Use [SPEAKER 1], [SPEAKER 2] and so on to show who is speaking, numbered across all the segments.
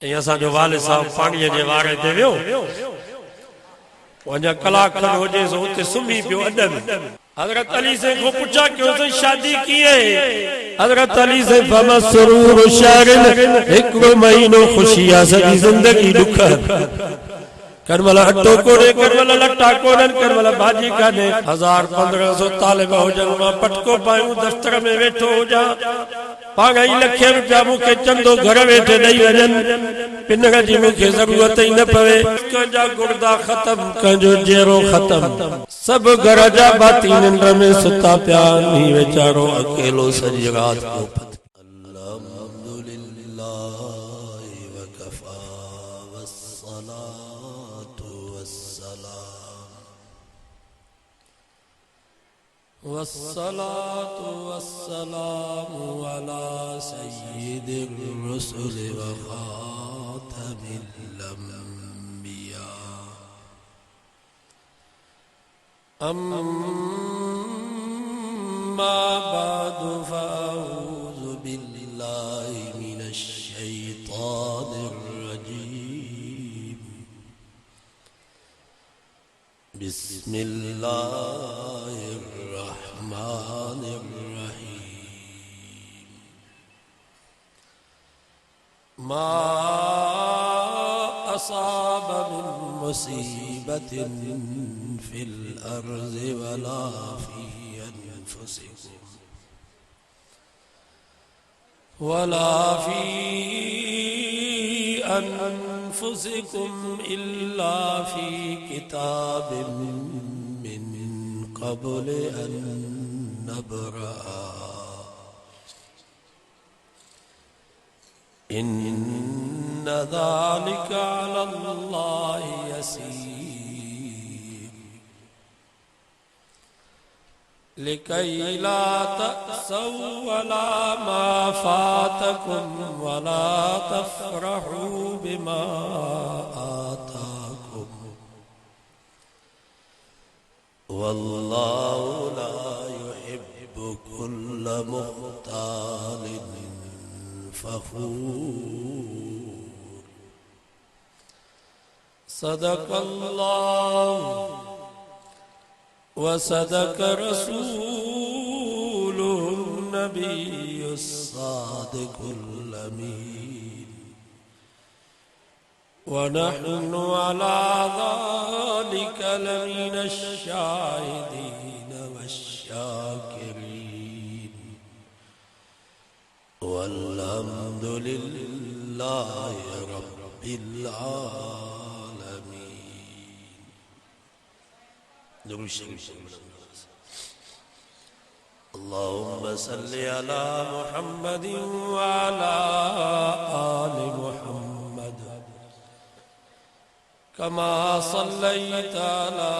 [SPEAKER 1] असांजो वालिद साहब पाणीअ जे वारे ते वियो अञा कलाक खनि हुजे सो उते सुम्ही पियो अॾ में। हज़रत अली से को पूछा कि शादी की है? हज़रत अली से फमा सुरूर शागिल एक महीनो खुशियां सजी जिंदगी दुख करमला अटो कोड़े करमला लट्टा कोड़न करमला भाजी काने 1000-1500 तालिब हुजन मां पटको पायूं दफ्तर में वेठो हुजा पागई लखे रुपया मुखे चंदो घर वेठे ॾेई वञन पिनग जी मुखे ज़रूरत ही न पवे कंजा गुर्दा खत्म कंजो जेरो खत्म सब घर जा बाती निंड में सुता पिया नी वेचारो अकेलो सजी रात को वस्सलातु वस्सलामु अला सय्यिदिर रुसुल व खातमिल अंबिया अम्मा बअदु फअऊज़ु बिल्लाहि मिनश शैतानिर रजीम बिस्मिल्लाहिर मा असाब मिन मुसीबतिन फिल अर्ज़ि वला फी अनफुसिकुम इल्ला फी किताबिन मिन क़ब्ल अन नब्रअ इन्न ज़ालिका अलल्लाहि यसीर लिकई ला तअसौ अला मा फातकुम वला तफ़रहू बिमा आताकुम वल्लाहु ला युहिब्बु कुल्ल मुख्तालिन फखूर सदक़ल्लाहु व सदक़ रसूलुहुन नबियुस सादिक़ुल अमीन व नहनु अला ज़ालिका लमिनश शाहिदीन वश्शाकिरीन वल्हम्दुलिल्लाहि रब्बिल आलमीन। अल्लाहुम्मा सल्लि अला मुहम्मदिन व अला आलि मुहम्मद कमा सल्लैता अला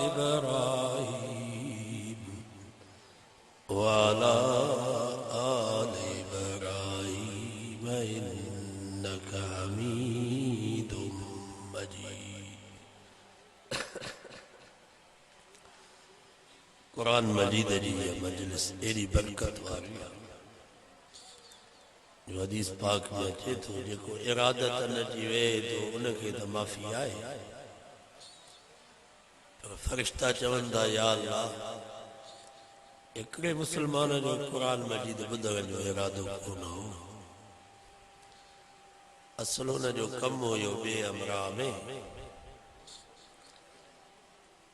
[SPEAKER 1] इब्राहीम व अला कुरान मजीद जी मजलिस एडी बरकत वाली जो हदीस पाक में अचे तो जेको इरादत न जी वे तो उनके तो माफ़ी आए पर फरिश्ता चवंदा या अल्लाह एकड़े मुसलमान जो कुरान मजीद ॿुधण जो इरादो कोन हो असल उन जो कम हुयो ॿे अमरा में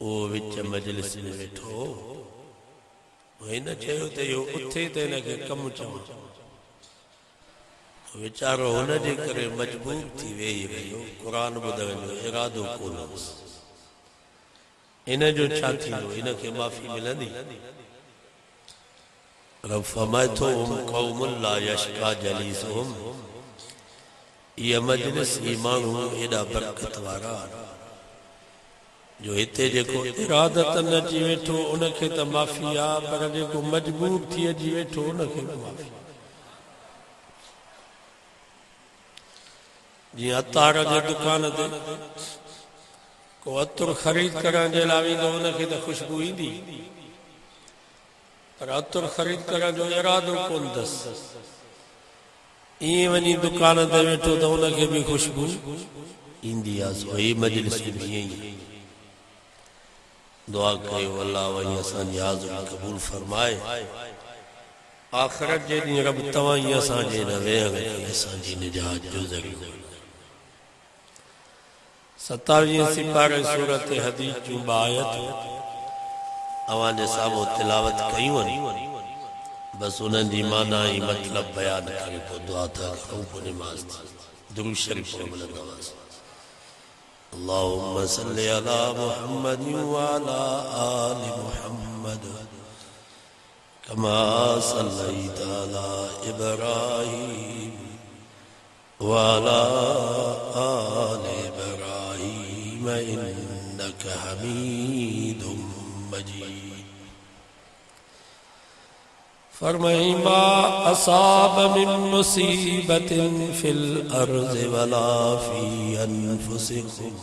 [SPEAKER 1] वो विच मजलिस में वेठो हिन चयो त इहो उथे त हिनखे कमु चवां वीचारो हुन जे करे मजबूर थी वेही रहियो क़ुरान ॿुधण जो इरादो कोन हुअसि इन जो छा थींदो हिनखे माफ़ी मिलंदी रब फरमाए थो क़ौमुन ला यश्का जलीसुहुम इहा मजलिस ई माण्हू एॾा बरकत वारा जो हिते जेको इरादत न अची वेठो उनखे त माफ़ी आहे पर जेको मजबूर थी अची वेठो उनखे माफ़ी जीअं अतार जे दुकान ते को अतुर ख़रीद करण जे लाइ वेंदो उनखे त ख़ुशबू ईंदी पर अतुर ख़रीद करण जो इरादो कोन अथसि ये वनी दुकान ते वेठो तो उनके भी खुशबू इंदी आ। सो ये मजलिस भी यही दुआ कयो अल्लाह वही असांजी हाज़िरी क़बूल फरमाए। आखिरत जे ॾींहुं रब तव्हां ई असांजे हिन वेहण खे असांजी निजात जो ज़रियो। 27 सिपारे सूरत हदीद जूं आयत अवांजे साम्हूं तिलावत कयूं आहिनि। बस उन्हनि जी माना ई मतलब बयान करे पोइ दुआ था करूं, पोइ निमाज़ थी दुरूद शरीफ पढ़ंदासीं। अल्लाहुम्मा सल्लि अला मुहम्मद व अला आलि मुहम्मद कमा सल्लैता अला इब्राहीम व अला आलि इब्राहीम इन्नका हमीदुम मजीद। फरमाई मा असाब मिन मुसीबतिन फिल अर्ज़ वला फी अनफुसिकुम।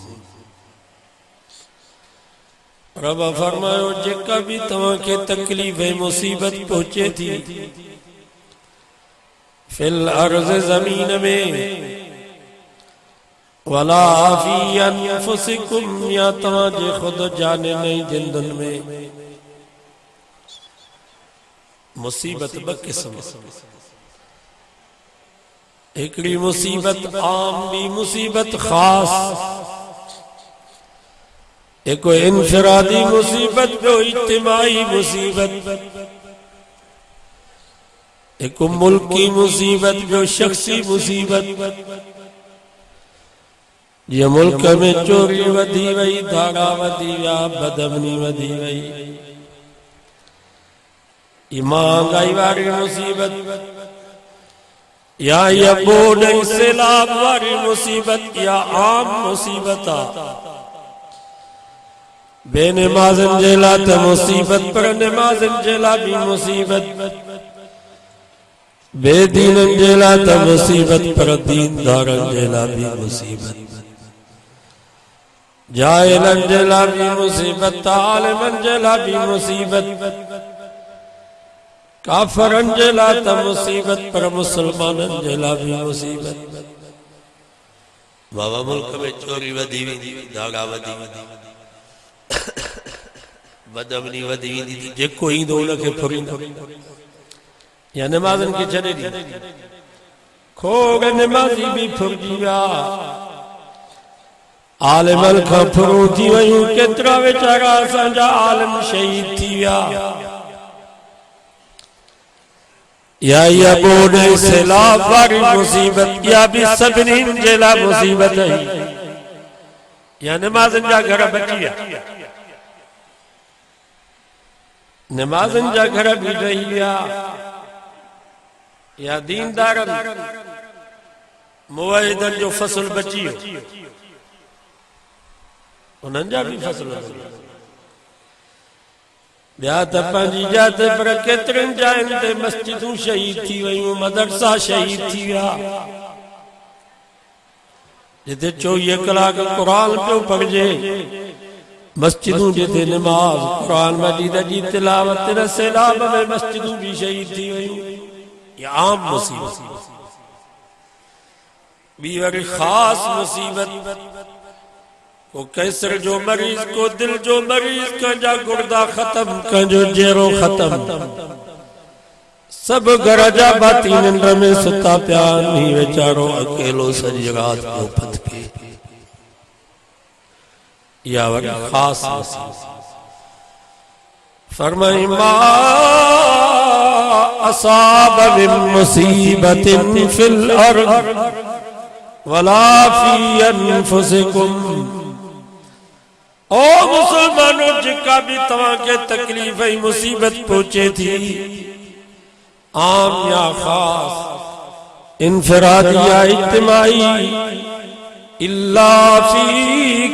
[SPEAKER 1] रब फरमायो जेका भी तव्हां खे तकलीफ़ मुसीबत पहुचे थी फिल अर्ज़ ज़मीन में वला फी अनफुसिकुम या तव्हां जे खुद जाने नहीं जिंदन में। मुसीबत ब किस्म, एकड़ी मुसीबत आम भी मुसीबत खास, एक इनफरादी मुसीबत जो इज्तिमाई मुसीबत, एक मुल्की मुसीबत जो शख्सी मुसीबत। ये मुल्क में चोरी वधी वई, धाड़ा वधी विया, बदअमनी वधी वई, महंगाई वाली मुसीबत या बोर्ड सैलाब वाली मुसीबत या आम मुसीबत आ। बेनमाज़न जे लाइ त मुसीबत, पर नमाज़न जे लाइ भी मुसीबत, बेदीनन जे लाइ त मुसीबत, पर दीनदारन जे लाइ भी मुसीबत, जाहिलन जे लाइ भी मुसीबत, आलिमन जे लाइ भी मुसीबत, काफरन जे लाइ त मुसीबत, पर मुसलमानन जे लाइ भी मुसीबत। बाबा मुल्क में चोरी वधी वेंदी, धागा वधी वेंदी, बदअमनी वधी वेंदी, जेको ईंदो उनखे फुरींदो या नमाज़न खे छॾे ॾींदो। खोड़ नमाज़ी भी फुरिजी विया, आलिमन खां फुरूं थी वयूं, केतिरा वीचारा असांजा आलिम शहीद थी विया। या बोर्ड सैलाब वारी मुसीबत, या भी सभिनी जे लाइ मुसीबत है, या नमाज़न जा घर बची विया, नमाज़न जा घर भी रही विया, या दीनदारन मुवहिदन जो फसल बची वियो, उन्हनि जा भी फसल ॿिया त पंहिंजी जात, पर केतिरनि जायुनि ते मस्जिदूं शहीद थी वयूं, मदरसा शहीद थी विया, जिते 24 कलाक क़ुरान पियो पढ़िजे, मस्जिदूं जिते नमाज़ क़ुरान मजीद जी तिलावत, सैलाब में मस्जिदूं भी शहीद थी वयूं। ये आम मुसीबत। ॿी वरी ख़ास मुसीबत, को कैंसर जो मरीज, को दिल जो मरीज, कंहिंजा गुर्दा खत्म, कंहिंजो जेरो खत्म, सब घर जा भाती निंड में सुता पिया, नी वेचारो अकेलो सॼी रात पियो फतके। या वरी ख़ास मुसीबत। फरमाई मा असाब मिन मुसीबतिन फिल अर्ज़ वला फी अनफुसिकुम। ओ मुसलमानों, जेका भी तव्हां खे तकलीफ़ ऐं मुसीबत पहुचे थी, आम या ख़ास, इनफरादी या इज्तिमाई, इल्ला फी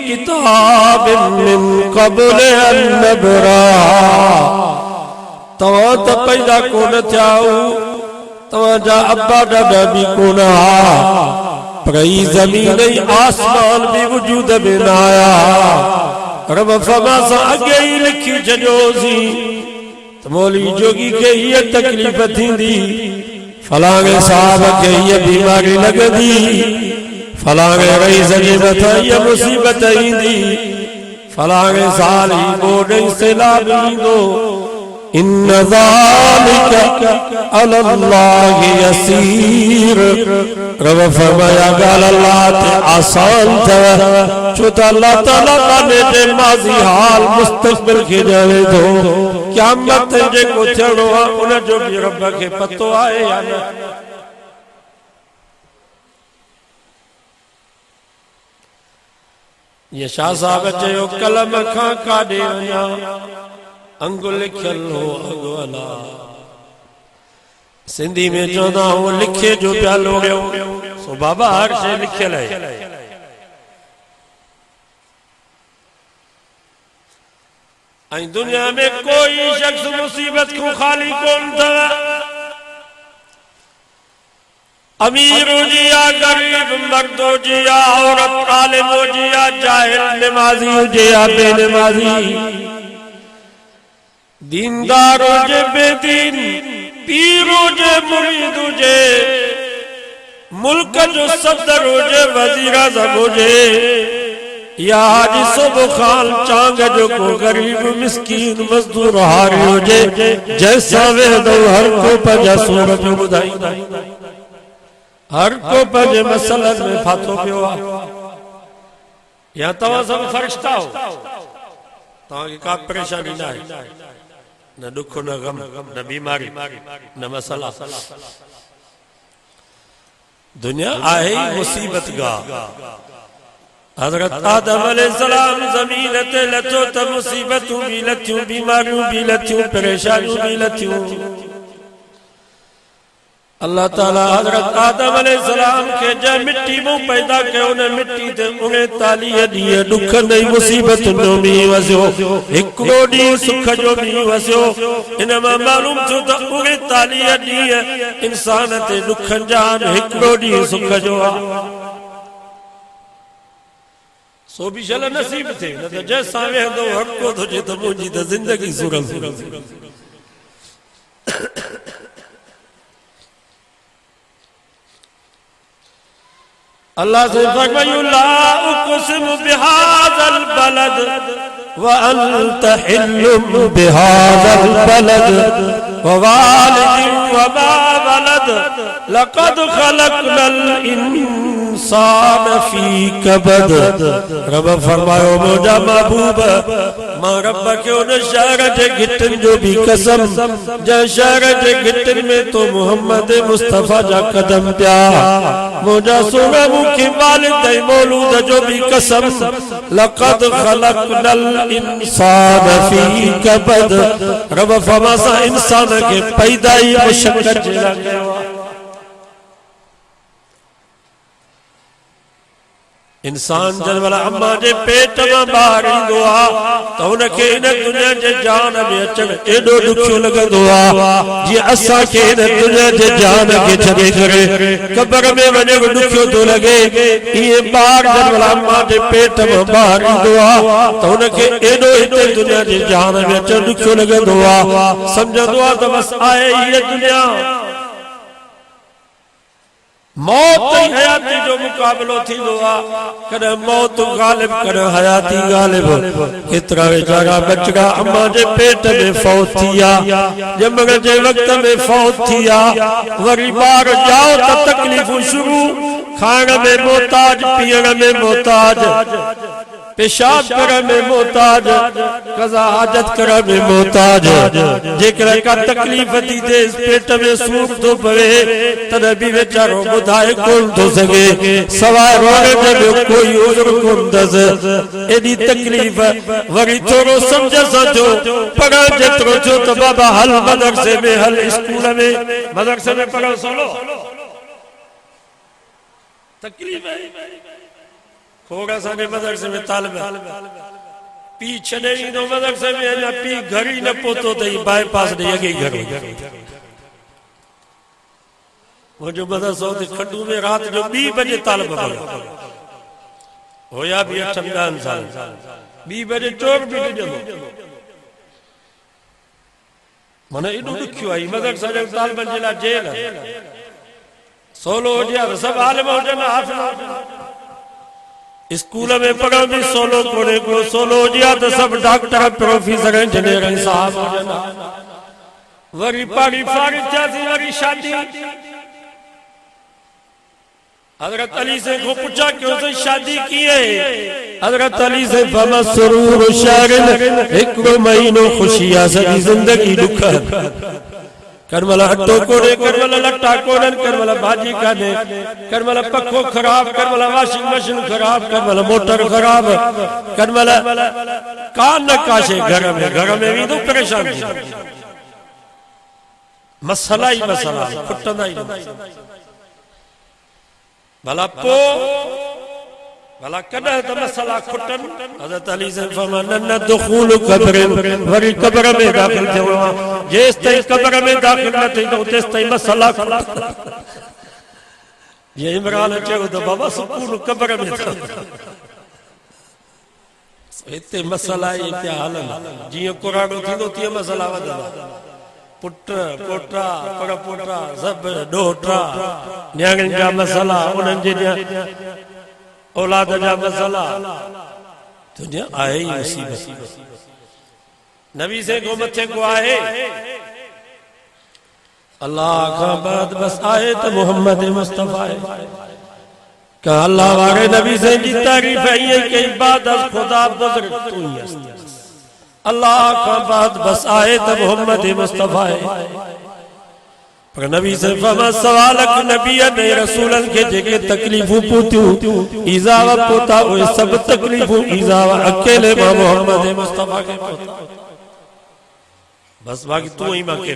[SPEAKER 1] किताबिन मिन क़ब्ल अन नब्राहा। तव्हां त पैदा कोन थिया, तव्हांजा अब्बा ॾाॾा भी कोन हुआ, पर ही ज़मीन ऐं आसमान भी वजूद में न आया। रब फमा सां अॻे ई लिखी छॾियोसीं त मौलवी जोगी खे हीअ तकलीफ़ थींदी, फलाणे साहब के ये बीमारी लगदी, फलाणे रईस जे मथा ये मुसीबत ईंदी, फलाणे साल ही बोर्ड सैलाब ईंदो। इन्न ज़ालिका अलल्लाहि यसीर। रब फरमाया गाल अल्लाह ते आसान था, छो त अल्लाह ताला ने माज़ी हाल मुस्तक़बिल के ॼाणे थो। क़यामत जेको थियणो आहे उन जो भी रब के पतो आहे या न। ये शाह साहब चयो कलम खां काॾे वञा, अंगु लिखियल हो अॻुवाला। सिंधी में चवंदा हूं लिखे जो प्यालो वियो, सो बाबा हर शइ लिखियल आहे। ऐं दुनिया में कोई शख्स मुसीबत को खाली कोन अथव। अमीर हुजे या गरीब, मर्द हुजे या औरत, आलिम हुजे या जाहिल, नमाज़ी हुजे या बेनमाज़ी, दीनदार हुजे बेदीन, पीर हुजे मुरीद हुजे, मुल्क जो सदर हुजे, वजीर आज़म हुजे, या हाजी सुबह खान चांग जो को गरीब मिस्कीन मजदूर हारी हुजे, जैसा वेदो हर को पंहिंजा सूर जो ॿुधाईंदा, हर को पंहिंजे मसलन में फाथो पियो आहे। या तव्हां सभु फरिश्ता हो, तव्हांखे का परेशानी न आहे, न दुख न गम न बीमारी न मसला। दुनिया आहे ही मुसीबत गाह। हजरत आदम अलैहिस्सलाम ज़मीन ते लथो त मुसीबतूं भी लथियूं, बीमारियूं भी लथियूं, परेशानियूं भी लथियूं। अल्लाह ताला हजरत आदम अलैहिस्सलाम के जंहिं मिट्टी मां पैदा कयो, उन मिट्टी ते 39 ॾींहं दुख नई मुसीबत जो मींहुं वसियो, हिकिड़ो ॾींहुं सुख जो मींहुं वसियो। इन मां मालूम थियो त 39 ॾींहं इंसान ते दुखनि जा, हिकिड़ो ॾींहुं सुख जो आहे। सो भी शल नसीब थे, न त जैसा वेंदो हर को तुझे त मुंहिंजी त ज़िंदगी सुरल। अल्लाह से फरमाया ला उक़सिमु बिहाज़ल बलद व अंत हिल्लुम बिहाज़ल बलद व वालिदिन व मा वलद लक़द खलक़नल इंसान फी कबद। रब फरमायो मुंहिंजा महबूब, मां रब के उन शहर जे गिटनि जो भी कसम, जंहिं शहर जे गिटनि में तो मोहम्मद मुस्तफ़ा जा कदम पिया, मुंहिंजा सोना मुखे वालिद ऐं मौलूद जो भी कसम, लक़द खलक़नल इंसान फी कबद। रब फरमाया इंसान के पैदा ही मुशक्क़त जे लाइ कयो आहे। इंसान जब वाला अम्मा जे पेट में बाहर ईंदो आहे त हुनखे इन दुनिया जे जान में अचण एॾो ॾुखियो लॻंदो आहे, जीअं असांखे इन दुनिया जे जान खे छॾे करे क़ब्र में वञण ॾुखियो थो लॻे, ईअं ॿार जब वाला अम्मा जे पेट में बाहर ईंदो आहे त हुनखे एॾो हिते दुनिया जे जान में अचण ॾुखियो लॻंदो आहे। सम्झंदो आहे त बसि आहे हीअ दुनिया, मौत ही हयाती जो मुकाबलो थींदो आहे, कॾहिं मौत गालिब कॾहिं हयाती गालिब। केतिरा वेचारा बचड़ा अम्मा जे पेट में फौत थिया, ॼमण जे वक़्त में फौत थिया, वरी ॿार ॼाओ त तकलीफ़ूं शुरू, खाइण में मोहताज, पीअण में मोहताज, पेशाब करण में मोहताज, कज़ा हाजत करण में मोहताज। जेकर का तकलीफ़ थी थे, पेट में सूर तो पवे, तॾहिं बि वेचारो ॿुधाए कोन थो सघे, सवाइ रोअण जो कोई उज़्र कोन अथसि। एॾी तकलीफ़, वरी थोरो सम्झ सां थियो, पढ़ण जेतिरो थियो त बाबा हल मदरसे में, हल स्कूल में, मदरसे में पढ़ो सोलो तकलीफ़ है। खोड़ असांजे मदरसे में तालिब पी छॾे ईंदो मदरसे में, अञा पी घर ही न पहुतो अथई, बाईपास ॾे अॻे घर। मुंहिंजो मदरसो हुते खड्डू में राति जो 2 बजे तालिब पढ़ो, होया बि 8-10 साल, 2 बजे चोर बि ॾिजंदो। माना एॾो ॾुखियो आहे मदरसे जे तालिबनि जे लाइ जेल। सोलो हुजे सब आलिम हुजनि हाफ़िज़ स्कूल में पढ़ंदी सोलो कोने को सोलो हुजे त सब डॉक्टर प्रोफेसर इंजीनियर साहब हुजनि वरी पढ़ी फारिग थियासीं वरी शादी हज़रत अली से को पूछा कि उसने शादी की है हज़रत अली से फमा सुरूर शारिन एक महीनो खुशियां सदी जिंदगी दुख करमला अटो कोने करमला लट्टा कोने करमला भाजी काने करमला पखो खराब करमला वॉशिंग मशीन खराब करमला मोटर खराब करमला कान काशे घर में भी तो परेशान मसला ही मसला खुटंदा ही भला पो भला कदा त मसला खुटन हज़रत अली से फरमाया न दुखूल कब्र वरी कब्र में दाखिल थियो जेस ताईं कब्र में दाखिल न थी तो तेस ताईं मसला ये इमरान चयो तो बाबा सुकून कब्र में इते मसला ही क्या हलन जियो कुरानो थींदो तीअं मसला वधंदा पुट पोटा पर पोटा सब डोटा न्यागन जा मसला उनन जे औलाद जा मसला तुझे आए ही मुसीबत नबी से को मथे को आए अल्लाह का बाद बस आए तो मोहम्मद मुस्तफा है का अल्लाह वाले नबी से जी तारीफ है ये कि इबादत खुदा बदर तू ही अल्लाह का बाद बस आए तो मोहम्मद मुस्तफा है पर नबी से फमा सवालक नबी ने रसूलन के जेके तकलीफू पूतियो इजावा पोता वो सब तकलीफू इजावा अकेले मोहम्मद मुस्तफा के पोता बस बाकी तू ही मां के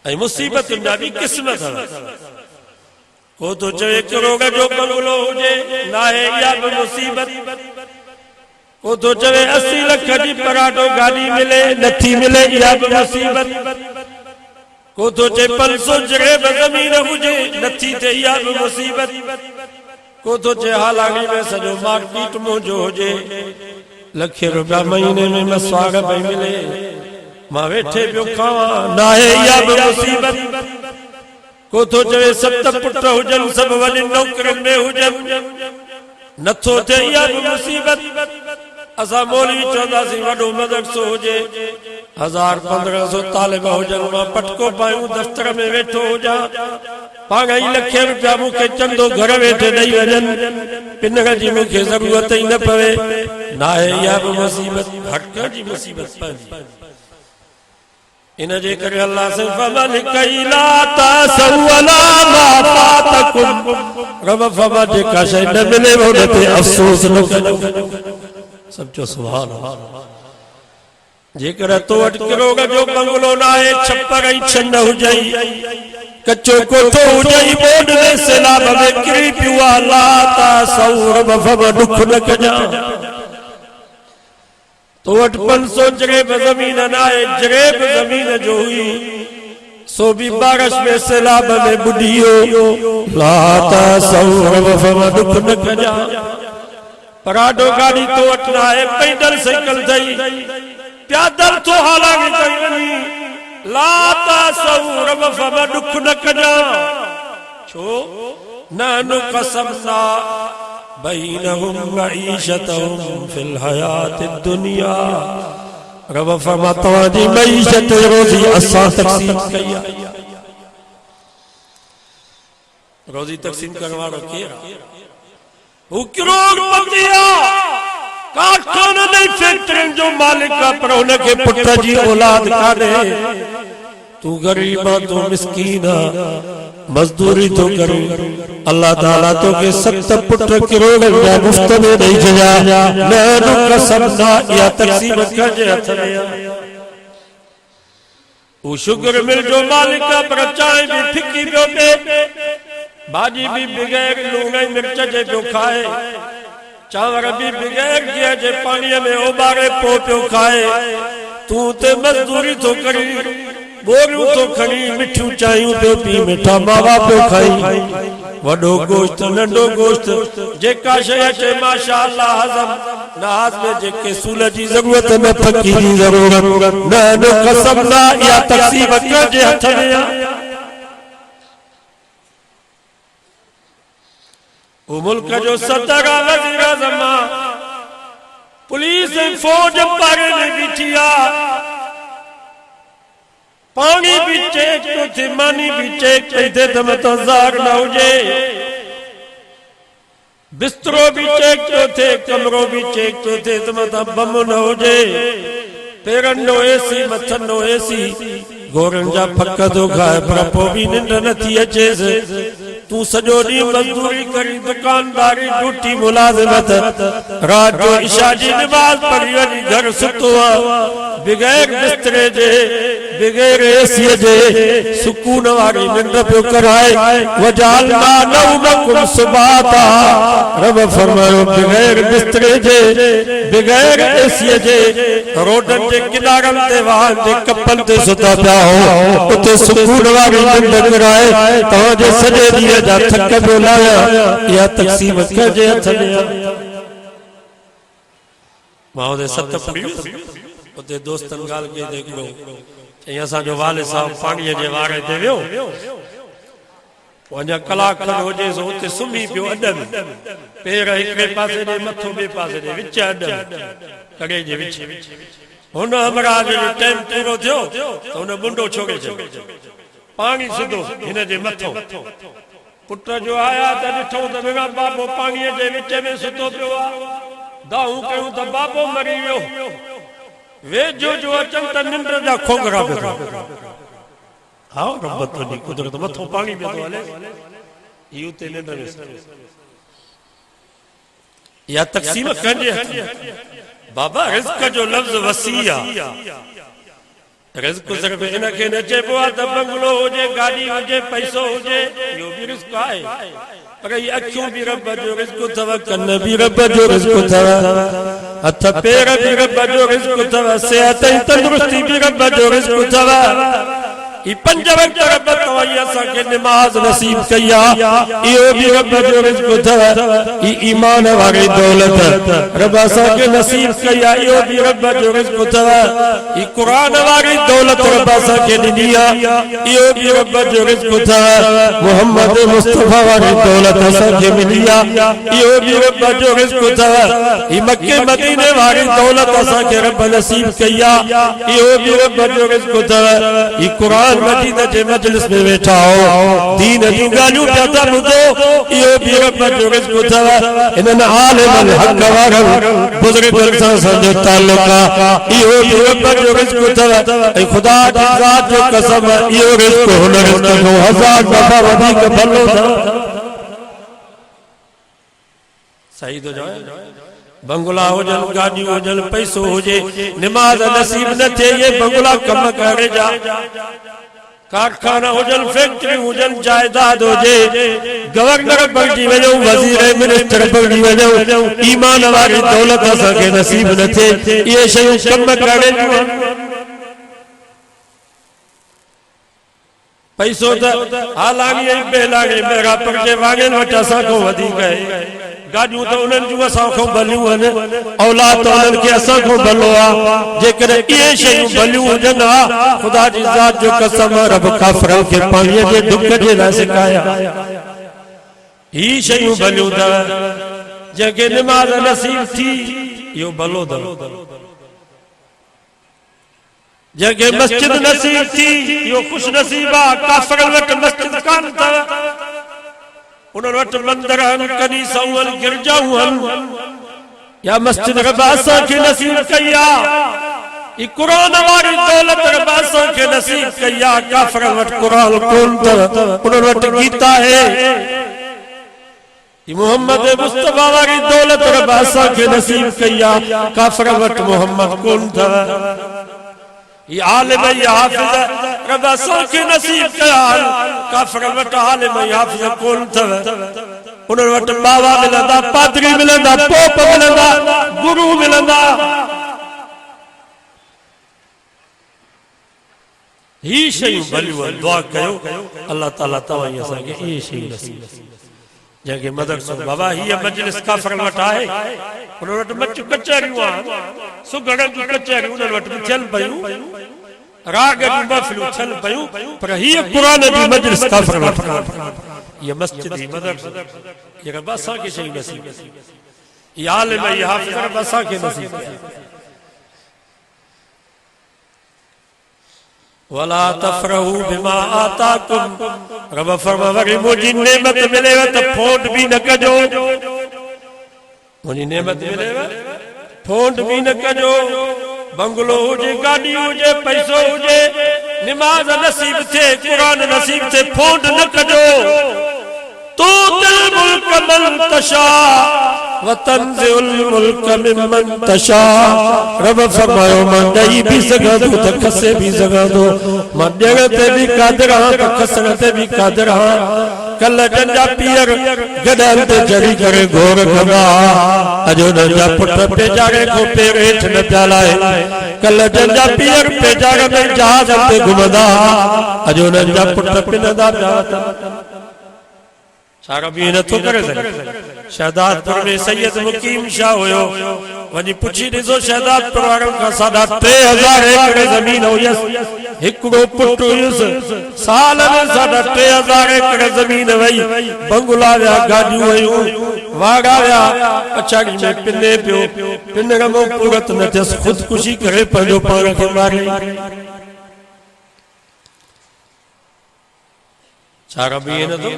[SPEAKER 1] ऐ मुसीबत नबी किस्मत है को तो चवे करोगा जो बंगलो हुजे ना है या मुसीबत वो तो चवे 80 लाख जी पराठो गाड़ी मिले नथी मिले या मुसीबत को तो चे 500 जगह जमीन हुजे नथी थे या मुसीबत को तो चे हालागी में सजो मार्केट मुझो हुजे लख रुपया महीने में मसवाड़ पे मिले मां वेठे पियो खावा ना है या मुसीबत को तो चवे 7 पुट हुजन सब वॾे नौकरनि में हुजन नथो थे या मुसीबत असा मौलवी चौंदासी वडो मदरसो हुजे 1000-1500 तालिब हुजन मां पटको पायूं दफ्तर में वेठो हुजा पाण ई लखे रुपया मूंखे चंदो घर वेठे ॾेई वञनि पिनर जी मूंखे ज़रूरत ई न पवे ना आहे इहा बि मुसीबत हटक जी मुसीबत पवंदी इन जे करे अल्लाह से फमन कैला तसवला मा फातकुम रब फमा जेका शइ न मिले उन ते अफ़सोस न कजो सब जो सुभान अल्लाह जेकर तो वट करोगा जो बंगलो ना है छप्पर ही छन हुजई कच्चो कोठो हुजई बोड में सैलाब में किरी पियो ला ता सौर बफम दुख न कजा तो वट 500 जगह जमीन ना है जगह जमीन जो हुई सो भी बारिश में सैलाब में बुढ़ियो ला ता सौर बफम दुख न कजा पराडो गाड़ी तो वटना है पैदल साइकिल थई प्यादल तो हालांकि कई वनी लाता सऊर वफम दुख न कजा छो नानु कसमना बैनहुम मईशतहुम फिल हयातिद दुनिया रब फरमा तवाजी मईशत रोजी असा तकसीम कया रोजी तकसीम करवाड़ो के उकरोड़ पतिया कारखाना नहीं फैक्ट्री जो मालिक का पर उनके पुत्र जी औलाद काने तू गरीबा तू मिस्कीना मजदूरी तो करी अल्लाह ताला तो के 7 पुत्र करोड़ या मुफ्त में नहीं जया नैनु कसमना या तकसीम कर हथ में वो शुक्र मिल जो मालिक का पर चाय भी फिकी पियो पे भाजी भी बगैर लूण मिर्च जे पियो खाए चावर भी बगैर किया जे पानी में उबारे पो पियो खाए तू ते मजदूरी तो करी बोरू तो खड़ी मिठू चायूं पियो पी मिठा मावा पियो खाई वडो गोश्त नंडो गोश्त जेका शय अचे माशाअल्लाह हजम नाज में जेके सूल जी जरूरत न फकी जी जरूरत न कसम ना या तकसीम कर जे हथ में वो मुल्क जो सदर वज़ीर आज़म पुलिस फौज पारे में बिठिया पानी भी चेक तो थे मानी भी चेक थे तो मत ज़ार ना हुजे बिस्तरो भी चेक तो थे कमरो भी चेक तो थे तो मत बम न हुजे पेरन नो एसी मथन नो एसी गोरन जा फक तो खाए पर पो भी निंड न थी अचेस तू सजो डी मजदूरी करी दुकानदारी ड्यूटी मुलाजिमत रात जो इशा जी नमाज पढ़ी वनी घर सुतो बगैर बिस्तरे जे बगैर एसी जे सुकून वाली निंड पियो कराए वजालना नौमकुम सुबाता रब फरमायो बगैर बिस्तरे जे बगैर एसी जे रोडन जे किनारन ते वाहन जे कपल ते सुता पिया हो उते सुकून वाली निंड कराए तो जे सजे दी जा थक बोलाया या तकसीम कजे हथ में मां दे सत पड़ी उते दोस्तन गाल के देखो चई असा जो वाले साहब पानी जे वारे ते वियो वञा कलाक खन होजे सो उते सुमी पियो अडन पैर हिकड़े पासे दे मथो बे पासे दे विच अडन कड़े जे विच हुन अमराज जो टाइम पूरो थियो तो हुन बुंडो छोके छो पानी सिधो हिन जे मथो पुट जो आया तो ॾिठो तो मेरा बाबो पानी के विच में सुतो पियो दाऊ कयूं तो बाबो मरी वियो वेझो जो अचन तो निंड जा खोगरा पिया हाँ रब तुंहिंजी कुदरत मथो पानी पियो थो हले इहो ते निंड में या तक़सीम कंहिंजे हथ बाबा रिज़्क़ जो लफ्ज़ वसी आहे रिज़्क़ सिर्फ इनके न चइबो आहे त बंगलो हुजे गाड़ी हुजे पैसो हुजे इहो बि रिज़्क़ आहे पर ये अखियूं भी रब जो रिज़्क़ अथव कन भी रब जो रिज़्क़ अथव हथ पेर भी रब जो रिज़्क़ अथव सेहत ऐं तंदुरुस्ती भी रब जो रिज़्क़ अथव ई पंज वक्त रब तवई असा के नमाज नसीब कया इहो भी रब जो रिज़्क़ अथव ई ईमान वारी दौलत रब असा के नसीब कया इहो भी रब जो रिज़्क़ अथव ई कुरान वारी दौलत रब असा के ॾिनी आहे इहो भी रब जो रिज़्क़ अथव मोहम्मद मुस्तफा वारी दौलत असा के मिली आहे इहो भी रब जो रिज़्क़ अथव ई मक्के मदीने वारी दौलत असा के रब नसीब कया इहो भी रब जो रिज़्क़ अथव ई कुरान मदीना जे मजलिस में बैठा हो दीन जी गालियों प्याता मुदो इहो भी रब जो रिज़्क़ अथव इनन आलिम हक वारन बुजुर्गन सां संजो ताल्लुक इहो भी रब जो रिज़्क़ अथव ऐं खुदा जी ज़ात जो कसम इहो रिज़्क़ हुन रिज़्क़ जो हज़ार दफ़ा वधीक भलो अथव सही तो जाए बंगला हुजन गाड़ी हुजन पैसो हुजे नमाज नसीब न थे ये बंगला कम करे जा कारखाना हुजन फैक्ट्री हुजन जायदाद हुजे गवर्नर बणजी वञो वज़ीर मिनिस्टर बणजी वञो ईमान वारी दौलत असांखे नसीब न थे ये शयूं कम करे पैसो त हालानी ऐं बेलानी मेरा पर जे वांगन वट असांखो वधीक आहे गाड़ियों तो उन्हनि जूं असांखो भलियूं आहिनि औलाद तो उन्हनि खे असांखो भलो आहे जेकॾहिं इहे शयूं भलियूं हुजनि हा ख़ुदा जी ज़ात जो कसम रब काफ़िरनि खे पाणीअ जे ढुक जे लाइ सिकाया ही शयूं भलियूं अथव जंहिंखे निमाज़ नसीब थी इहो भलो अथव जंहिंखे मस्जिद नसीब थी इहो ख़ुशि नसीब आहे काफ़िरनि वटि मस्जिद कान अथव उन्हनि वटि मंदर आहिनि कनीसाऊं आहिनि गिरजाऊं आहिनि या मस्जिद रब असांखे नसीब कई आहे ई क़ुरान वारी दौलत रब असांखे नसीब कई आहे काफ़िरनि वटि क़ुरान कोन अथव उन्हनि वटि गीता आहे ई मोहम्मद मुस्तफा वारी दौलत रब असांखे नसीब कई आहे काफ़िरनि वटि मोहम्मद कोन अथव ये आलिम या हाफिज रब असांखे नसीब कया काफ़िरनि वटि आलिम या हाफिज कोन अथव उन्हनि वटि बाबा मिलंदा पादरी मिलंदा पोप मिलंदा गुरु मिलंदा ही शयूं भलियूं दुआ कयो अल्लाह ताला तव्हां असांखे इहे शयूं नसीब जंहिंखे मदरसो बाबा हीअ मजलिस काफ़िरनि वटि आहे उन्हनि वटि मच कचहरियूं आहिनि सुगड़नि जूं कचहरियूं उन्हनि वटि बि थियनि पयूं राग जूं महफ़िलूं थियनि पयूं पर हीअ क़ुरान जी मजलिस काफ़िरनि वटि ये मस्जिद ही मदरसा ये रब असां खे शई नसीब ये आलिम ये हाफ़िज़ रब असां खे नसीब वला तफरहू बिमा आताकुम रब फरमा वरी मुझी नेमत मिलेव त फोट भी न कजो मुझी नेमत मिलेव फोट भी न कजो बंगलो हुजे गाड़ी हुजे पैसो हुजे नमाज नसीब थे कुरान नसीब थे फोट न कजो तो दिल मुल्क मन तशा वतंज़िउल मुल्क मिम्मन तशा रब फरमायो मां ॾेई भी सघां थो त खसे भी सघां थो मां ॾियण ते भी क़ादिर आहियां त खसण ते भी क़ादिर आहियां कल जंजा पीर गॾनि ते चढ़ी करे घोर कंदा अॼु उन्हनि जा पुट पेचारे को पेर हेठि न पिया लाहे कल जंजा पीर पेचारे में जहाज ते घुमंदा अॼु उन्हनि जा पुट पिनंदा पिया सारा भी नथो करे शहदादपुर में सैयद मुकीम शाह हुयो वञी पुछी ॾिसो शहदादपुर वारनि खां 3000 एकड़ ज़मीन हुयसि हिकिड़ो पुट हुयुसि साल में 3000 एकड़ ज़मीन वई बंगला विया गाॾियूं वयूं वाड़ा विया पछाड़ी में पिने पियो पिनण में पूरत न थियसि ख़ुदकुशी करे पंहिंजो पाण खे मारे सारा भी नथो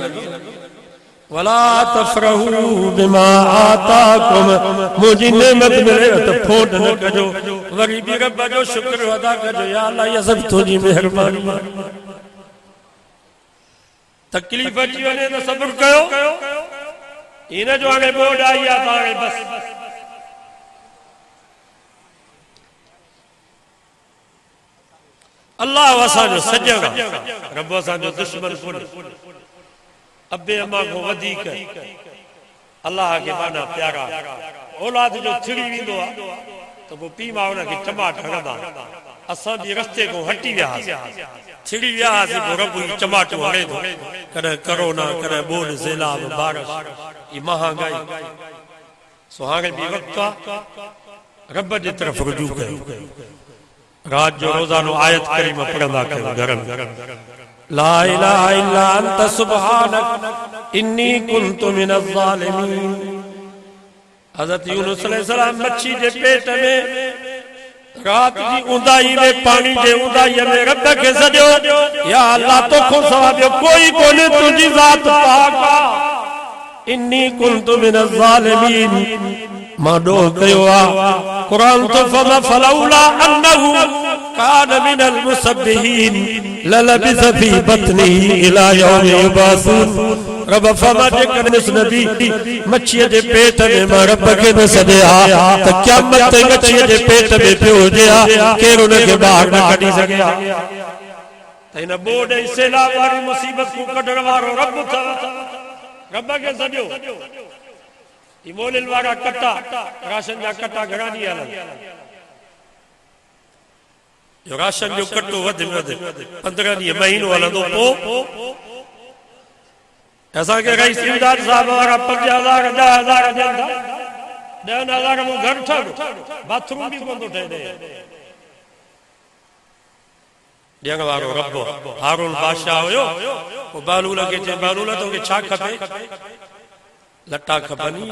[SPEAKER 1] वला तफरहू बिमा आताकुम मुझी नेमत मिले तो फोट न कजो वरी भी रब जो शुक्र अदा कजो या अल्लाह ये सब तुझी मेहरबानी तकलीफ अची वने तो सब्र कयो इन जो हाणे बोर्ड आई आ तारे बस अल्लाह असां जो सजण रब असां जो दुश्मन कोन्हे अबे अम्मा को वधीक अल्लाह के माना प्यारा औलाद जो छिड़ी विंदो आ तो वो पी मां उन के टमाट हणंदा असां जी रस्ते को हटी विया छिड़ी विया वो रब टमाटो हणे थो कॾहिं कोरोना कॾहिं बोर्ड सैलाब बारिश ये महांगाई सो हाणे भी वक्त रब जी तरफ रुजू कयो रात जो रोजानो आयत करीम पढ़ंदा कयो घर में ला इलाहा इल्ला अंत सुब्हानक इन्नी कुन्तु मिनज़ ज़ालिमीन हज़रत यूनुस अलैहिस्सलाम मच्छी जे पेट में रात की ऊंदाई में पानी जे ऊंदाई में रब के सजो या अल्लाह तो को सवाब कोई कोने तुझी जात पाक इन्नी कुन्तु मिनज़ ज़ालिमीन माडो कयो आ कुरान तो फमा फलौला अन्नहु कान मिनल मुसब्बिहीन ललबिस फी बतनिही इला यौम युबासून रब फरमा जे कनस नबी मच्छी जे पेट में मां रब के न सदया त क़यामत ते मच्छी जे पेट में पियो हुजया केर उन के बाहर न कढी सघया त इन बोर्ड सैलाब वारी मुसीबत को कढण वारो रब था रब के सजो ई मोलिल वारा कट्टा राशन जा कट्टा घणा ॾींहं हलनि जो राशन जो कट्टो वध 15 ॾींहं महीनो हलंदो पोइ असांखे रईस इमदाद साहब वारा 5000 10,000 ॾियनि था 10,000 में घर ठहंदो बाथरूम भी कोन थो ठहे ॾियण वारो रब हारून बादशाह हुयो पोइ बालूल खे चए बालूल तोखे छा खपे लटा खपनी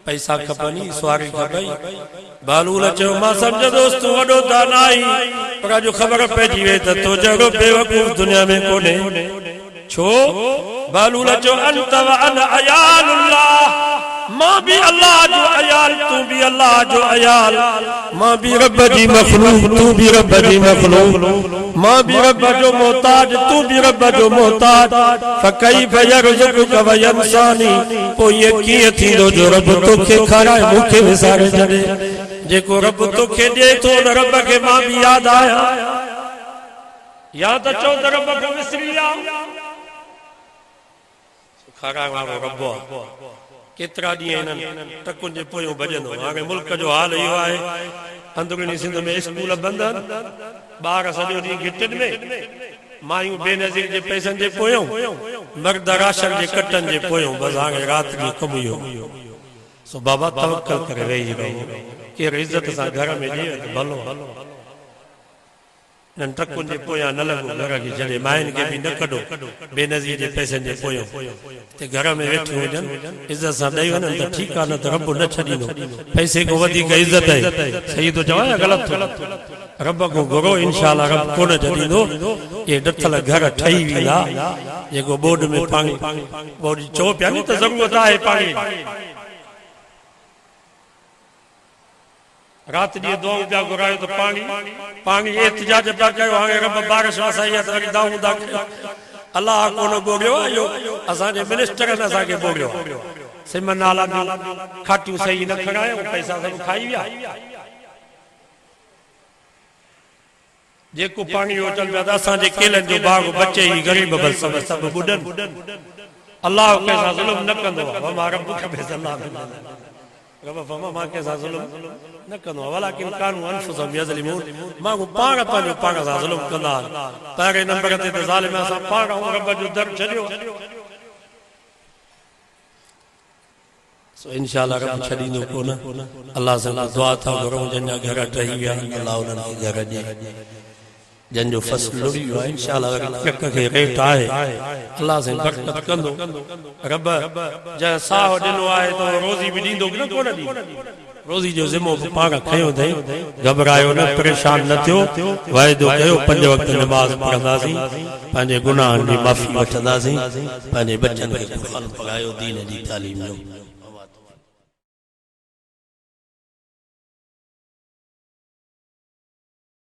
[SPEAKER 1] पैसा खपनी सवारी खपई बालूल चयो मां सम्झ दोस्त वॾो दानाई पर जो ख़बर पइजी वई त तो जहिड़ो बेवकूफ़ दुनिया में कोन्हे छो बालूल चयो अंत व अन अयालुल्लाह मां भी अल्लाह जो अयाल तू भी अल्लाह जो अयाल मां भी रब जी मखलूक तू भी रब जी मखलूक मां भी रब जो मोहताज तू भी रब जो मोहताज फकैफ यरज़ुक़ुक व यंसानी पोइ ये कीअं थींदो जो रब तोखे खाराए मूंखे विसारे छॾे जेको रब तोखे ॾिए थो उन रब खे मां भी यादि आहियां या त चओ त रब खे विसरी विया खाराए वारो रब केतरा ॾींहं इन्हनि टकुनि जे पोयों भॼंदो हाणे मुल्क जो हाल इहो आहे अंदरूनी सिंध में स्कूल बंदि आहिनि ॿार सॼो ॾींहुं घिटियुनि में मायूं बेनज़ीर जे पैसनि जे पोयों मर्द राशन जे कटनि जे पोयों बसि हाणे राति ॾींहुं कमु इहो सो बाबा तवक्कल करे वेही रहो केरु इज़त सां घर में ॾिए त भलो नन ट्रकुन जे पोयां न लगो घर के जड़े माइन के भी न कढो बेनज़ीर जे पैसनि जे पोयों ते घर में वेठो हुजन इज्जत सां ॾेई वञनि त ठीकु आहे न त रब न छॾींदो पैसे को वधीक इज्जत आहे सही तो चवां या ग़लति थो रब को घुरो इंशाअल्लाह रब कोन छॾींदो ये डथल घर ठही वेंदा जेको बोर्ड में पाणी बोर्ड चओ पिया नी त ज़रूरत आहे पाणी रात ॾींहुं दुआऊं पिया घुरायो त पाणी एहतिजाज पिया कयो हाणे रब बारिश वसाई आहे त वरी दाऊं दा अलाह कोन ॻोल्हियो इहो असांजे मिनिस्टरनि असांखे ॿोलियो सिम नाला खाटियूं सही न खणायूं पैसा सभु खाई विया जेको पाणी होटल पिया त असांजे केलनि जो बाग बचे ई ग़रीब बस सभु ॿुॾनि अलाह कंहिंसां ज़ुल्म न कंदो आहे वमा रब्बुक बिज़ल्लाम रब फमा मां कंहिंसां ज़ुल्म न कंदो आहे वलाकिन कानू अनफुसहुम यज़लिमून माण्हू पाण पंहिंजो पाण सां ज़ुल्म कंदा आहिनि पहिरें नंबर ते त ज़ालिम असां पाण रब जो दर छॾियो इंशाअल्लाह रब छॾींदो कोन अलाह सां दुआ था घुरूं जंहिंजा घर ठही विया अलाह उन्हनि खे घर ॾे जंहिंजो फसल लुड़ी वियो आहे इंशाअल्लाह कक खे रेट आहे अलाह सां बरकत कंदो रब जंहिं साह ॾिनो आहे त रोज़ी बि ॾींदो की न कोन ॾींदो रोज़ी जो ज़िम्मो पाण खयो अथई घबरायो न परेशान न थियो वाइदो कयो 5 वक़्त नमाज़ पढ़ंदासीं पंहिंजे गुनाहनि जी माफ़ी वठंदासीं पंहिंजे बच्चनि खे क़ुरान पढ़ायो दीन जी तालीम ॾियो